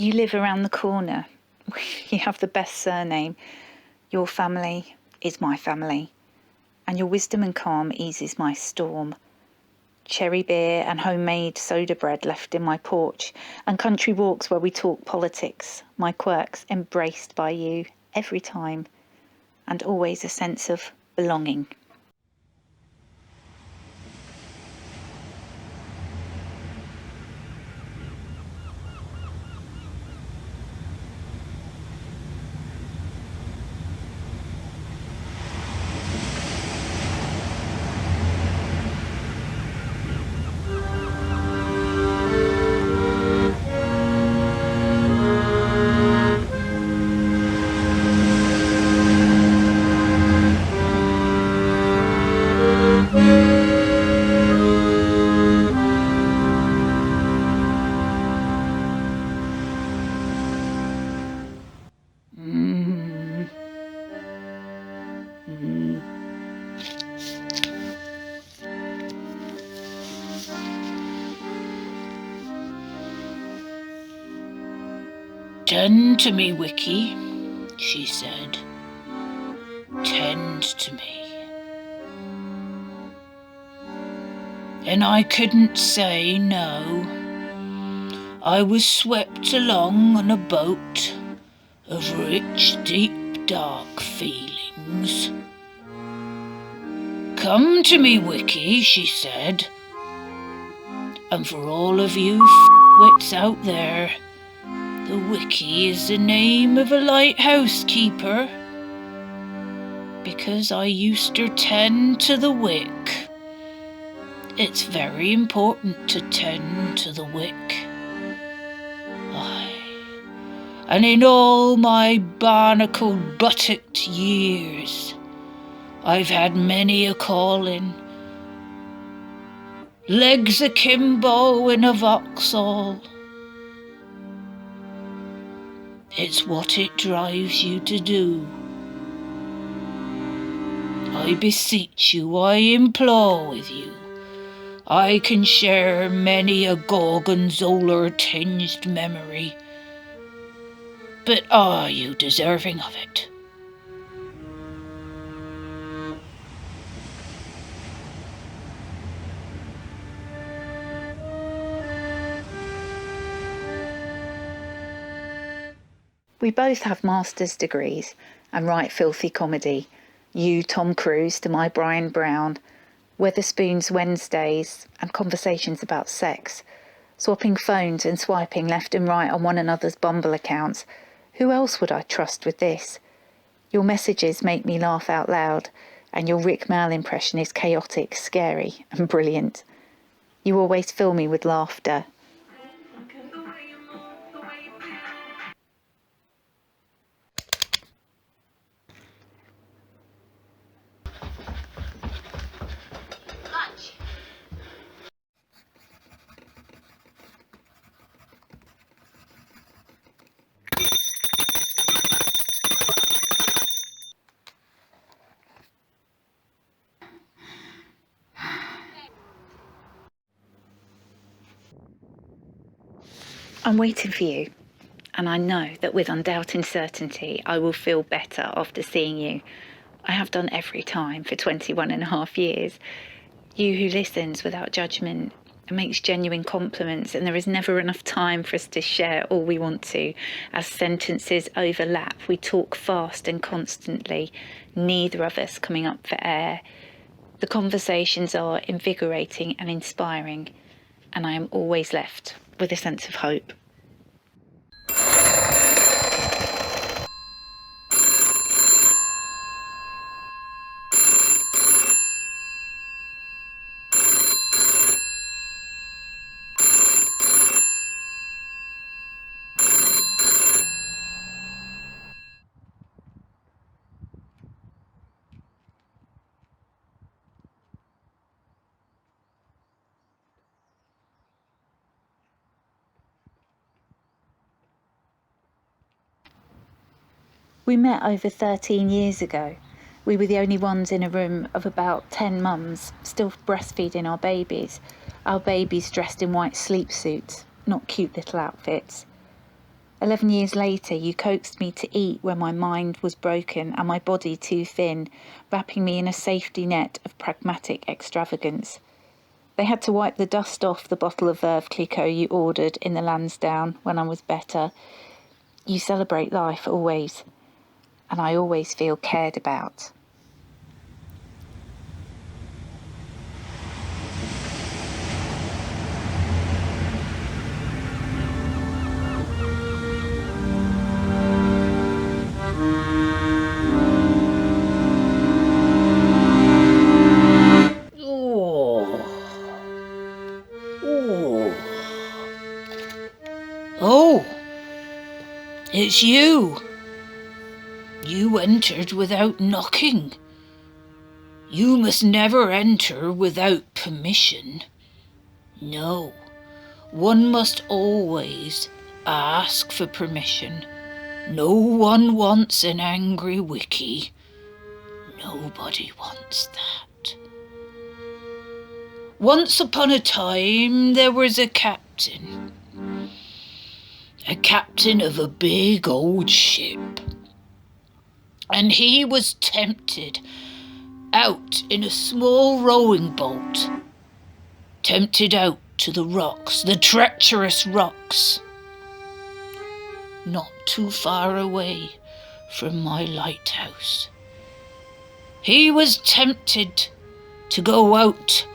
You live around the corner. You have the best surname. Your family is my family. And your wisdom and calm eases my storm. Cherry beer and homemade soda bread left in my porch, and country walks where we talk politics, my quirks embraced by you every time, and always a sense of belonging. "Tend to me, Wiki," she said. "Tend to me." And I couldn't say no. I was swept along on a boat of rich, deep, dark feelings. "Come to me, Wiki," she said. And for all of you wits out there, the Wiki is the name of a lighthouse keeper, because I used to tend to the wick. It's very important to tend to the wick. Aye. And in all my barnacled buttocked years, I've had many a calling. Legs akimbo in a Vauxhall. It's what it drives you to do. I beseech you, I implore with you, I can share many a gorgonzola-tinged memory, but are you deserving of it? We both have master's degrees and write filthy comedy. You, Tom Cruise, to my Brian Brown, Weatherspoons Wednesdays, and conversations about sex, swapping phones and swiping left and right on one another's Bumble accounts. Who else would I trust with this? Your messages make me laugh out loud, and your Rick Mal impression is chaotic, scary, and brilliant. You always fill me with laughter. I'm waiting for you, and I know that with undoubted certainty I will feel better after seeing you. I have done every time for 21.5 years. You who listens without judgment and makes genuine compliments, and there is never enough time for us to share all we want to. As sentences overlap, we talk fast and constantly, neither of us coming up for air. The conversations are invigorating and inspiring, and I am always left with a sense of hope. We met over 13 years ago. We were the only ones in a room of about 10 mums, still breastfeeding our babies dressed in white sleep suits, not cute little outfits. 11 years later, you coaxed me to eat when my mind was broken and my body too thin, wrapping me in a safety net of pragmatic extravagance. They had to wipe the dust off the bottle of Veuve Clicquot you ordered in the Lansdowne when I was better. You celebrate life always, and I always feel cared about. Oh, it's you. You entered without knocking. You must never enter without permission. No, one must always ask for permission. No one wants an angry wiki. Nobody wants that. Once upon a time, there was a captain. A captain of a big old ship. And he was tempted out in a small rowing boat. Tempted out to the rocks, the treacherous rocks. Not too far away from my lighthouse. He was tempted to go out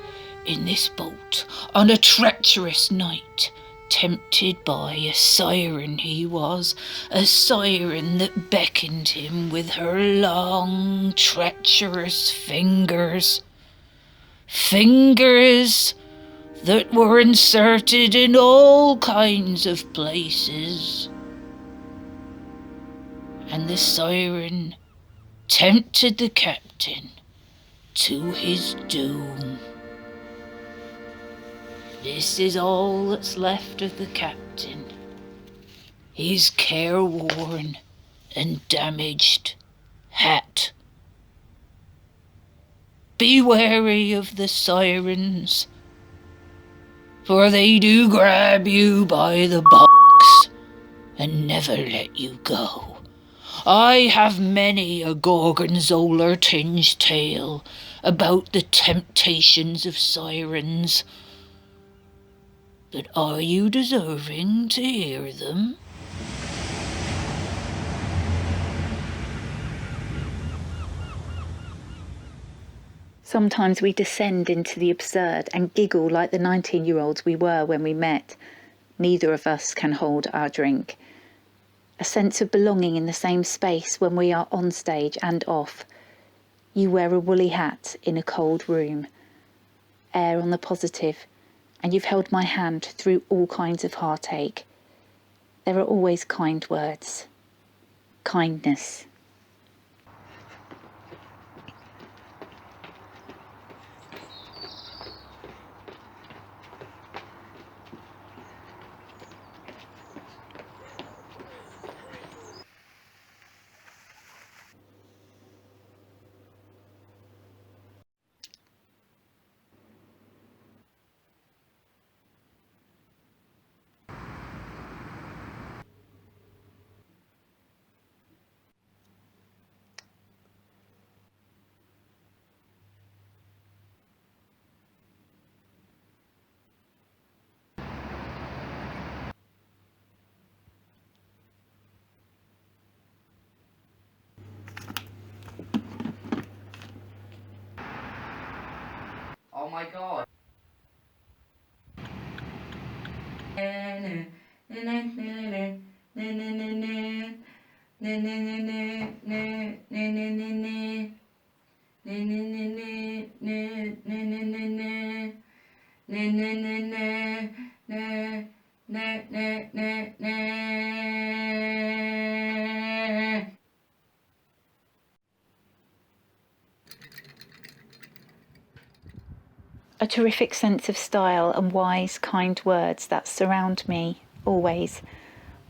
in this boat on a treacherous night. Tempted by a siren he was, a siren that beckoned him with her long, treacherous fingers. Fingers that were inserted in all kinds of places. And the siren tempted the captain to his doom. This is all that's left of the captain, his careworn and damaged hat. Be wary of the sirens, for they do grab you by the box and never let you go. I have many a gorgonzola-tinged tale about the temptations of sirens. But are you deserving to hear them? Sometimes we descend into the absurd and giggle like the 19-year-olds we were when we met. Neither of us can hold our drink. A sense of belonging in the same space when we are on stage and off. You wear a woolly hat in a cold room. Air on the positive, and you've held my hand through all kinds of heartache. There are always kind words. Kindness. Oh my god. A terrific sense of style and wise, kind words that surround me, always.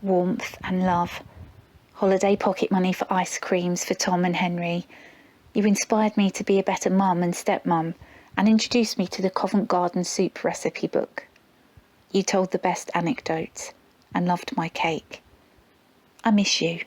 Warmth and love. Holiday pocket money for ice creams for Tom and Henry. You inspired me to be a better mum and stepmum and introduced me to the Covent Garden soup recipe book. You told the best anecdotes and loved my cake. I miss you.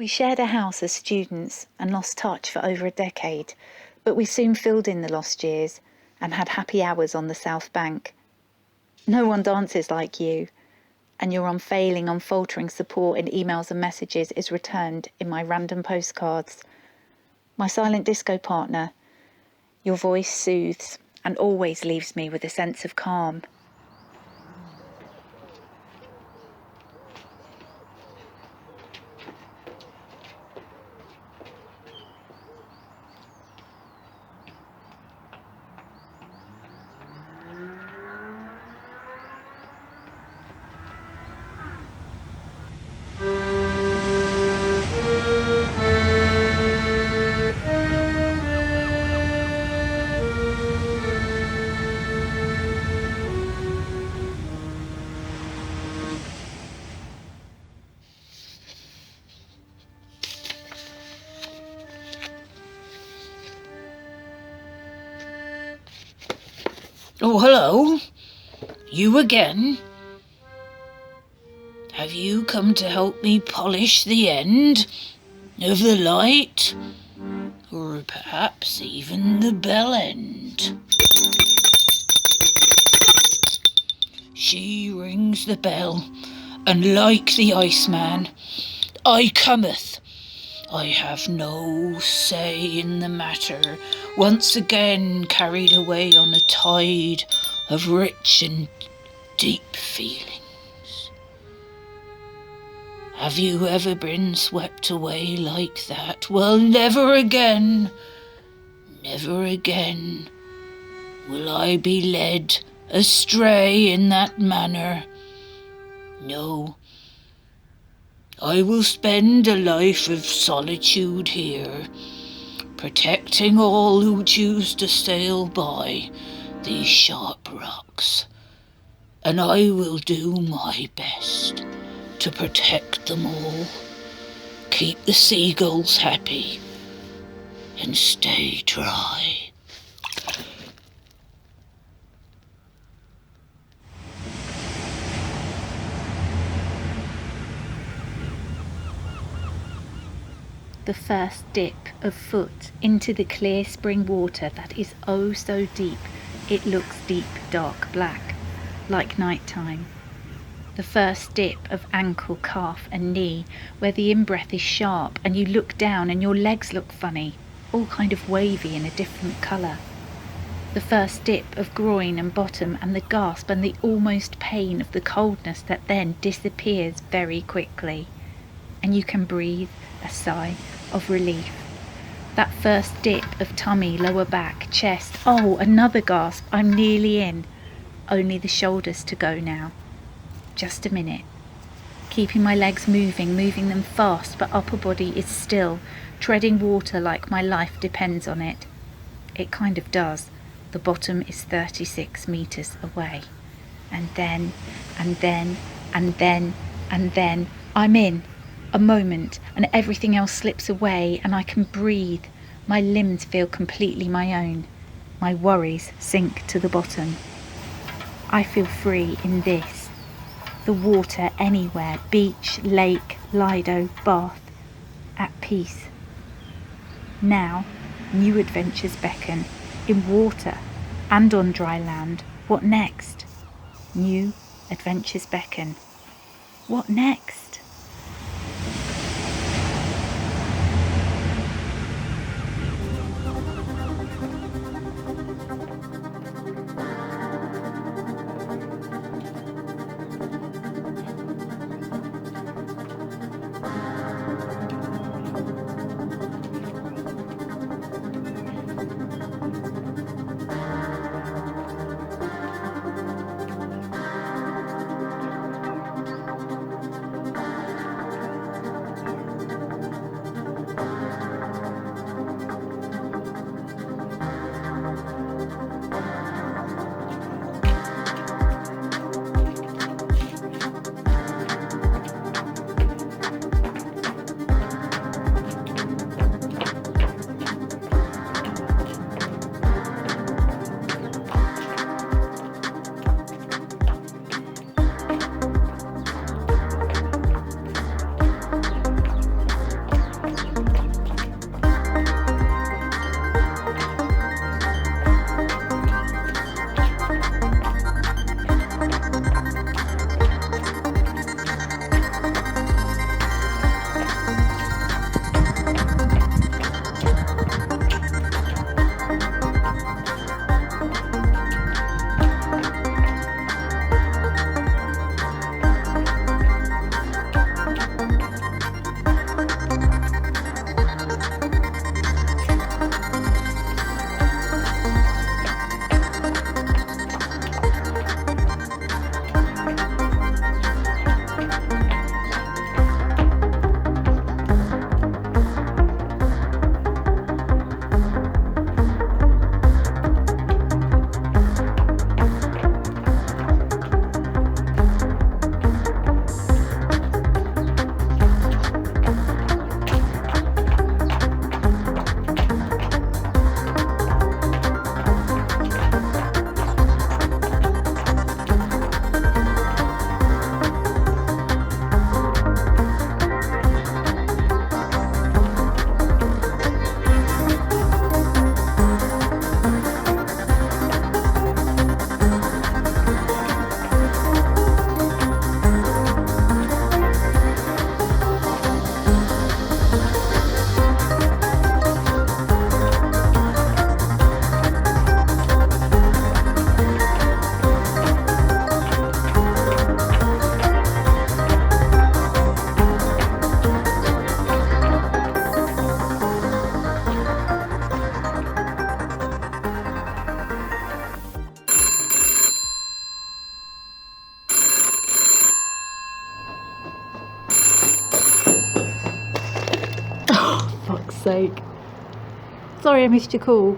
We shared a house as students and lost touch for over a decade, but we soon filled in the lost years and had happy hours on the South Bank. No one dances like you, and your unfailing, unfaltering support in emails and messages is returned in my random postcards. My silent disco partner, your voice soothes and always leaves me with a sense of calm. Oh, hello. You again? Have you come to help me polish the end of the light? Or perhaps even the bell end? She rings the bell, and like the Iceman, I cometh. I have no say in the matter, once again carried away on a tide of rich and deep feelings. Have you ever been swept away like that? Well, never again will I be led astray in that manner. No, I will spend a life of solitude here, protecting all who choose to sail by these sharp rocks, and I will do my best to protect them all, keep the seagulls happy, and stay dry. The first dip of foot into the clear spring water that is oh so deep, it looks deep dark black, like night time. The first dip of ankle, calf and knee, where the in-breath is sharp and you look down and your legs look funny, all kind of wavy in a different colour. The first dip of groin and bottom, and the gasp and the almost pain of the coldness that then disappears very quickly, and you can breathe a sigh of relief. That first dip of tummy, lower back, chest, oh, another gasp, I'm nearly in. Only the shoulders to go now. Just a minute. Keeping my legs moving them fast, but upper body is still, treading water like my life depends on it. It kind of does. The bottom is 36 metres away. And then, I'm in. A moment, and everything else slips away, and I can breathe. My limbs feel completely my own. My worries sink to the bottom. I feel free in this. The water anywhere, beach, lake, lido, bath. At peace. Now, new adventures beckon. In water and on dry land. What next? New adventures beckon. What next? sake. Sorry I missed your call.